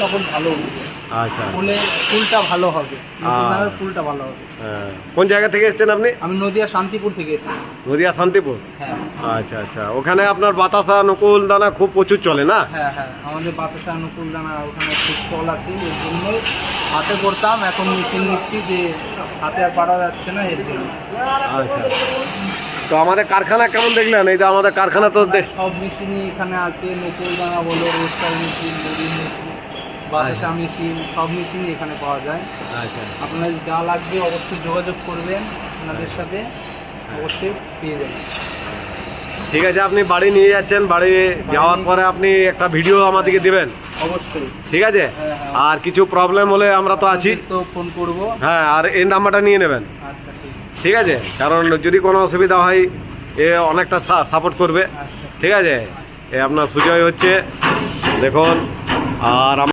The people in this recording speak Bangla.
তখন ভালো উঠবে। আচ্ছা, ফুলটা ভালো হবে, ফুলটা ভালো হবে। কোন জায়গা থেকে এসেছেন আপনি? আমি নদিয়া শান্তিপুর থেকে এসেছি। নদিয়া শান্তিপুর? হ্যাঁ। আচ্ছা আচ্ছা, ওখানে আপনার বাতাসা নকুল দানা খুব প্রচুর চলে না? হ্যাঁ হ্যাঁ, আমাদের বাতাসা নকুল দানা ওখানে খুব চল আছে, এর জন্যই হাতে করতাম, এখন মেশিন নিচ্ছি যে হাতে আর পাড়া যাচ্ছে না, এর জন্য। আচ্ছা, তো আমাদের কারখানা কেমন দেখলেন? এই যে আমাদের কারখানা তো সব মেশিনই এখানে আছে, নকুল দানা বলো, রোস্টার মেশিন, মুড়ি মেশিন, বাতাসা মেশিন, সব মেশিনই এখানে পাওয়া যায়। আচ্ছা, আপনাদের যা লাগবে অবশ্যই যোগাযোগ করবেন, আপনাদের সাথে অবশ্যই পেয়ে যাবেন। ঠিক আছে, আপনি বাড়ি নিয়ে যাচ্ছেন, বাড়ি যাওয়ার পরে আপনি একটা ভিডিও আমাদেরকে দিবেন। অবশ্যই। ঠিক আছে, আর কিছু প্রবলেম হলে আমরা তো আছি, তো ফোন করব। হ্যাঁ, আর এই নাম্বারটা নিয়ে নেবেন। আচ্ছা, ঠিক আছে, কারণ যদি কোনো অসুবিধা হয় এ অনেকটা সাপোর্ট করবে। আচ্ছা, ঠিক আছে, এ আপনার সুজয় হচ্ছে, দেখুন। আর